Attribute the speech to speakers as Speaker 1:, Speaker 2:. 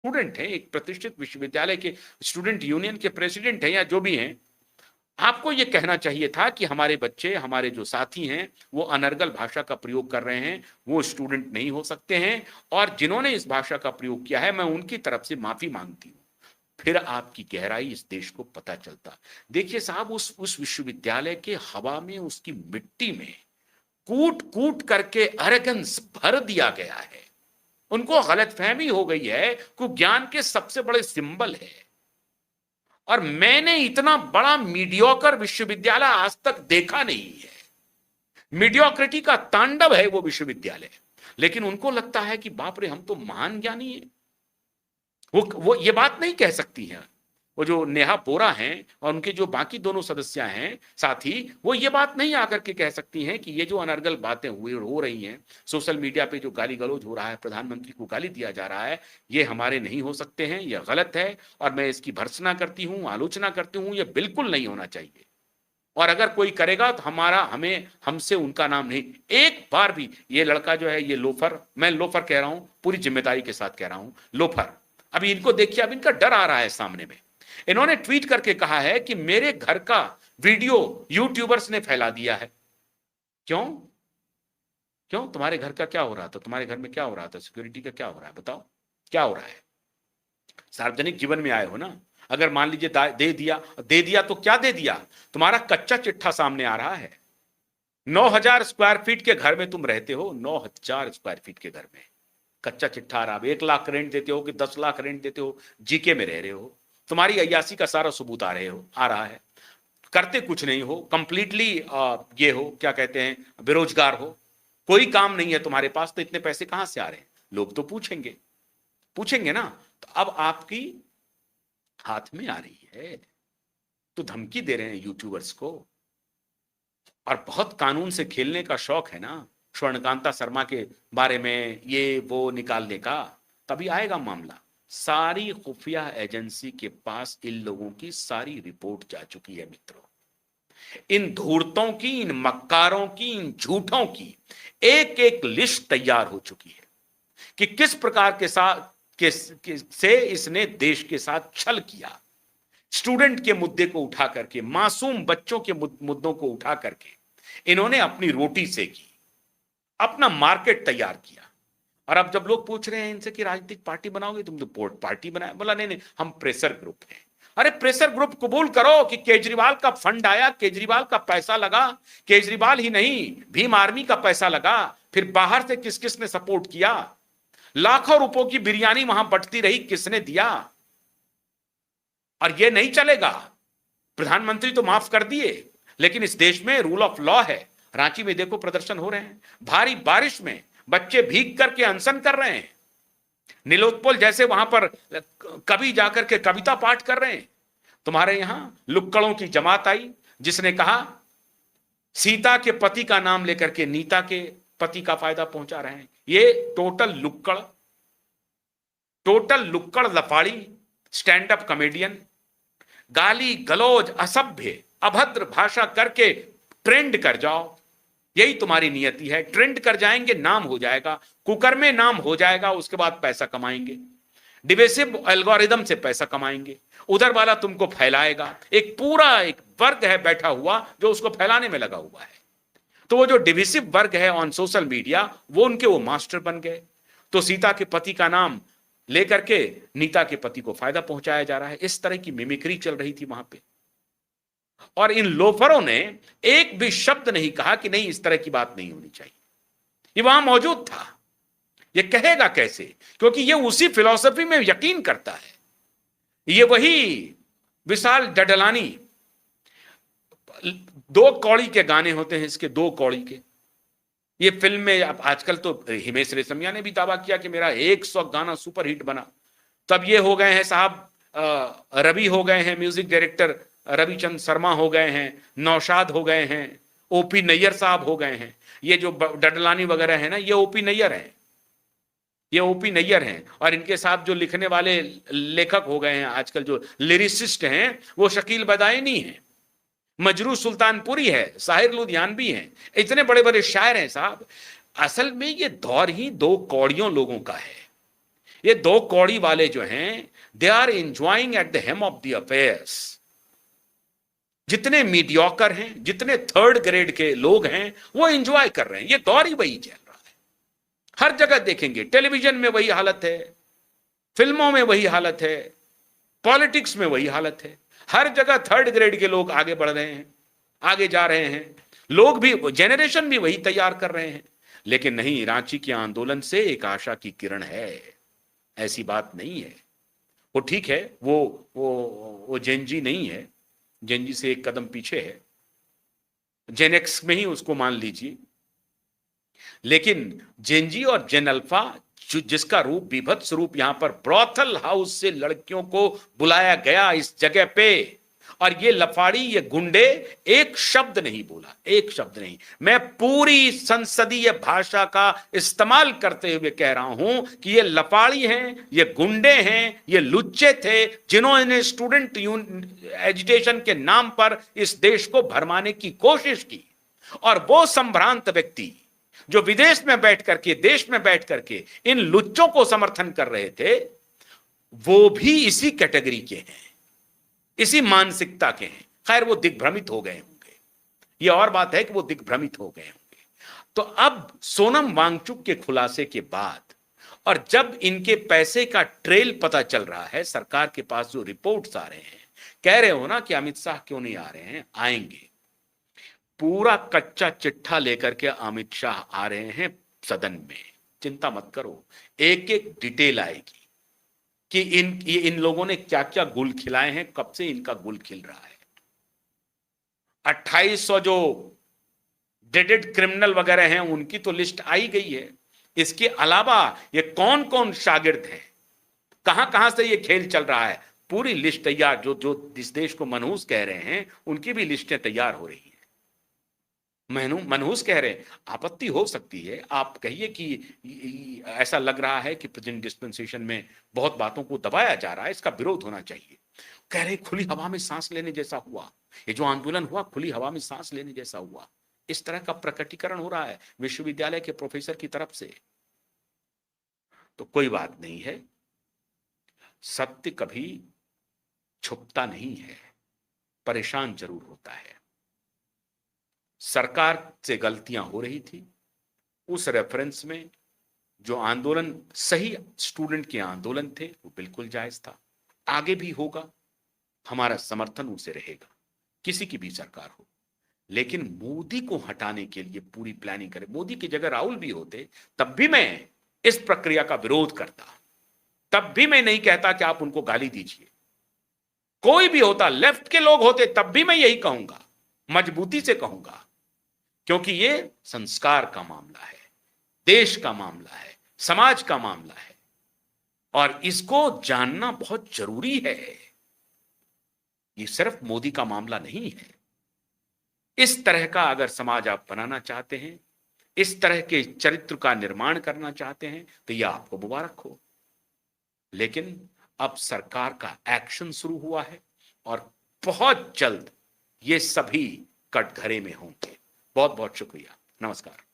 Speaker 1: Student हैं, एक प्रतिष्ठित विश्वविद्यालय के स्टूडेंट यूनियन के प्रेसिडेंट हैं या जो भी हैं, आपको ये कहना चाहिए था कि हमारे बच्चे, हमारे जो साथी हैं, वो अनर्गल भाषा का प्रयोग कर रहे हैं, वो स्टूडेंट नहीं हो सकते हैं, और जिन्होंने इस भाषा का प्रयोग किया है मैं उनकी तरफ से माफी मांगती हूं। फिर आपकी गहराई इस देश को पता चलता। देखिए साहब, उस विश्वविद्यालय के हवा में, उसकी मिट्टी में कूट कूट करके अरेगेंस भर दिया गया है। उनको गलतफहमी हो गई है कि ज्ञान के सबसे बड़े सिंबल है, और मैंने इतना बड़ा मीडियोकर विश्वविद्यालय आज तक देखा नहीं है। मीडियोक्रिटी का तांडव है वो विश्वविद्यालय, लेकिन उनको लगता है कि बाप रे हम तो महान ज्ञानी है। वो ये बात नहीं कह सकती हैं, वो जो नेहा बोरा हैं और उनके जो बाकी दोनों सदस्य हैं साथी, वो ये बात नहीं आकर के कह सकती हैं कि ये जो अनर्गल बातें हो रही हैं, सोशल मीडिया पे जो गाली गलौज हो रहा है, प्रधानमंत्री को गाली दिया जा रहा है, ये हमारे नहीं हो सकते हैं, ये गलत है, और मैं इसकी भर्त्सना करती हूं, आलोचना करती हूं, ये बिल्कुल नहीं होना चाहिए। और अगर कोई करेगा तो हमसे उनका नाम नहीं। एक बार भी ये लड़का जो है, ये लोफर, मैं लोफर कह रहा हूं, पूरी जिम्मेदारी के साथ कह रहा हूं, लोफर, अभी इनको देखिए, अब इनका डर आ रहा है सामने में। इन्होंने ट्वीट करके कहा है कि मेरे घर का वीडियो यूट्यूबर्स ने फैला दिया है। क्यों क्यों तुम्हारे घर का क्या हो रहा था? तुम्हारे घर में क्या हो रहा था? सिक्योरिटी का क्या हो रहा है? बताओ क्या हो रहा है? सार्वजनिक जीवन में आए हो ना। अगर मान लीजिए दे दिया तो क्या दे दिया? तुम्हारा कच्चा चिट्ठा सामने आ रहा है। 9,000 स्क्वायर फीट के घर में तुम रहते हो, 9,000 स्क्वायर फीट के घर में कच्चा चिट्ठा आ रहा है। 1 लाख रेंट देते हो कि 10 लाख रेंट देते हो, जीके में रह रहे हो, तुम्हारी अय्यासी का सारा सबूत आ रहा है। करते कुछ नहीं हो, कंप्लीटली ये हो, क्या कहते हैं, बेरोजगार हो, कोई काम नहीं है तुम्हारे पास, तो इतने पैसे कहां से आ रहे हैं? लोग तो पूछेंगे ना। तो अब आपकी हाथ में आ रही है तो धमकी दे रहे हैं यूट्यूबर्स को, और बहुत कानून से खेलने का शौक है ना स्वर्णकांता शर्मा के बारे में ये वो निकालने का, तभी आएगा मामला। सारी खुफिया एजेंसी के पास इन लोगों की सारी रिपोर्ट जा चुकी है मित्रों। इन धूर्तों की, इन मक्कारों की, इन झूठों की एक एक लिस्ट तैयार हो चुकी है कि किस प्रकार से इसने देश के साथ छल किया। स्टूडेंट के मुद्दे को उठा करके, मासूम बच्चों के मुद्दों को उठा करके इन्होंने अपनी रोटी सेकी, अपना मार्केट तैयार किया। और अब जब लोग पूछ रहे हैं इनसे कि राजनीतिक पार्टी बनाओगे, तुम तो पार्टी बनाए, बोला नहीं हम प्रेशर ग्रुप हैं। अरे प्रेशर ग्रुप कबूल करो कि केजरीवाल का फंड आया, केजरीवाल का पैसा लगा, केजरीवाल ही नहीं भीम आर्मी का पैसा लगा, फिर बाहर से किस किस ने सपोर्ट किया, लाखों रुपयों की बिरयानी वहां बंटती रही, किसने दिया? और ये नहीं चलेगा। प्रधानमंत्री तो माफ कर दिए, लेकिन इस देश में रूल ऑफ लॉ है। रांची में देखो प्रदर्शन हो रहे हैं, भारी बारिश में बच्चे भीग करके अनशन कर रहे हैं, नीलोत्पल जैसे वहां पर कवि जाकर के कविता पाठ कर रहे हैं। तुम्हारे यहां लुक्कड़ों की जमात आई जिसने कहा सीता के पति का नाम लेकर के नीता के पति का फायदा पहुंचा रहे हैं। ये टोटल लुक्कड़ लफाड़ी स्टैंड अप कॉमेडियन, गाली गलौज, असभ्य अभद्र भाषा करके ट्रेंड कर जाओ, यही तुम्हारी नियति है। ट्रेंड कर जाएंगे, नाम हो जाएगा, कुकर में नाम हो जाएगा, उसके बाद पैसा कमाएंगे, डिवेसिव एल्गोरिदम से पैसा कमाएंगे, उधर वाला तुमको फैलाएगा। एक पूरा एक वर्ग है बैठा हुआ जो उसको फैलाने में लगा हुआ है। तो वो जो डिविसिव वर्ग है ऑन सोशल मीडिया, वो उनके वो मास्टर बन गए। तो सीता के पति का नाम लेकर के नीता के पति को फायदा पहुंचाया जा रहा है। इस तरह की मिमिक्री चल रही थी वहां पे, और इन लोफरों ने एक भी शब्द नहीं कहा कि नहीं इस तरह की बात नहीं होनी चाहिए। ये वहां मौजूद था, ये कहेगा कैसे? क्योंकि ये उसी फिलॉसफी में यकीन करता है। ये वही विशाल डडलानी, 2 कौड़ी के गाने होते हैं इसके, 2 कौड़ी के। ये फिल्म में आजकल तो हिमेश रेशमिया ने भी दावा किया कि मेरा 100 गाना सुपर हिट बना। तब ये हो गए हैं साहब, रवि हो गए हैं, म्यूजिक डायरेक्टर रविचंद्र शर्मा हो गए हैं, नौशाद हो गए हैं, ओपी नैयर साहब हो गए हैं। ये जो डडलानी वगैरह है ना, ये ओपी नैयर हैं, ये ओपी नैयर हैं। और इनके साथ जो लिखने वाले लेखक हो गए हैं आजकल, जो लिरिसिस्ट हैं, वो शकील बदायूनी हैं, मजरू सुल्तानपुरी है, साहिर लुधियानवी हैं, इतने बड़े बड़े शायर हैं साहब। असल में ये दौर ही 2 कौड़ियों लोगों का है। ये दो कौड़ी वाले जो हैं, they are enjoying at the helm of the affairs. जितने मीडियोकर हैं, जितने थर्ड ग्रेड के लोग हैं, वो एंजॉय कर रहे हैं। ये दौर ही वही चल रहा है। हर जगह देखेंगे, टेलीविजन में वही हालत है, फिल्मों में वही हालत है, पॉलिटिक्स में वही हालत है। हर जगह थर्ड ग्रेड के लोग आगे बढ़ रहे हैं, आगे जा रहे हैं। लोग भी, जेनरेशन भी वही तैयार कर रहे हैं। लेकिन नहीं, रांची के आंदोलन से एक आशा की किरण है, ऐसी बात नहीं है। वो ठीक है, वो जेनजी नहीं है, जेनजी से एक कदम पीछे है, जेनेक्स में ही उसको मान लीजिए। लेकिन जेनजी और जेन अल्फा, जिसका रूप, विभत्स रूप यहां पर ब्रॉथल हाउस से लड़कियों को बुलाया गया इस जगह पे, और ये लफाड़ी, ये गुंडे, एक शब्द नहीं बोला, एक शब्द नहीं। मैं पूरी संसदीय भाषा का इस्तेमाल करते हुए कह रहा हूं कि ये लफाड़ी हैं, ये गुंडे हैं, ये लुच्चे थे जिन्होंने स्टूडेंट एजुटेशन के नाम पर इस देश को भरमाने की कोशिश की। और वो संभ्रांत व्यक्ति जो विदेश में बैठ करके, देश में बैठ करके इन लुच्चों को समर्थन कर रहे थे, वो भी इसी कैटेगरी के हैं, इसी मानसिकता के हैं। खैर, वो दिग्भ्रमित हो गए होंगे, ये और बात है कि वो दिग्भ्रमित हो गए होंगे। तो अब सोनम वांगचुक के खुलासे के बाद, और जब इनके पैसे का ट्रेल पता चल रहा है, सरकार के पास जो रिपोर्ट्स आ रहे हैं, कह रहे हो ना कि अमित शाह क्यों नहीं आ रहे हैं, आएंगे। पूरा कच्चा चिट्ठा लेकर के अमित शाह आ रहे हैं सदन में, चिंता मत करो, एक एक डिटेल आएगी कि इन लोगों ने क्या क्या गुल खिलाए हैं, कब से इनका गुल खिल रहा है। 2800 जो डेडेड क्रिमिनल वगैरह हैं, उनकी तो लिस्ट आई गई है। इसके अलावा ये कौन कौन शागिर्द हैं, कहां कहां से ये खेल चल रहा है, पूरी लिस्ट तैयार। जो इस देश को मनहूस कह रहे हैं, उनकी भी लिस्टें तैयार हो रही हैं। मनहूस कह रहे हैं, आपत्ति हो सकती है, आप कहिए कि ऐसा लग रहा है कि प्रेजेंट डिस्पेंसेशन में बहुत बातों को दबाया जा रहा है, इसका विरोध होना चाहिए। कह रहे खुली हवा में सांस लेने जैसा हुआ, ये जो आंदोलन हुआ खुली हवा में सांस लेने जैसा हुआ, इस तरह का प्रकटीकरण हो रहा है विश्वविद्यालय के प्रोफेसर की तरफ से। तो कोई बात नहीं है, सत्य कभी छुपता नहीं है, परेशान जरूर होता है। सरकार से गलतियां हो रही थी, उस रेफरेंस में जो आंदोलन सही स्टूडेंट के आंदोलन थे वो बिल्कुल जायज था, आगे भी होगा, हमारा समर्थन उसे रहेगा, किसी की भी सरकार हो। लेकिन मोदी को हटाने के लिए पूरी प्लानिंग करे, मोदी की जगह राहुल भी होते तब भी मैं इस प्रक्रिया का विरोध करता, तब भी मैं नहीं कहता कि आप उनको गाली दीजिए। कोई भी होता, लेफ्ट के लोग होते, तब भी मैं यही कहूंगा, मजबूती से कहूंगा, क्योंकि ये संस्कार का मामला है, देश का मामला है, समाज का मामला है, और इसको जानना बहुत जरूरी है। ये सिर्फ मोदी का मामला नहीं है। इस तरह का अगर समाज आप बनाना चाहते हैं, इस तरह के चरित्र का निर्माण करना चाहते हैं, तो यह आपको मुबारक हो। लेकिन अब सरकार का एक्शन शुरू हुआ है और बहुत जल्द ये सभी कटघरे में होंगे। बहुत बहुत शुक्रिया, नमस्कार।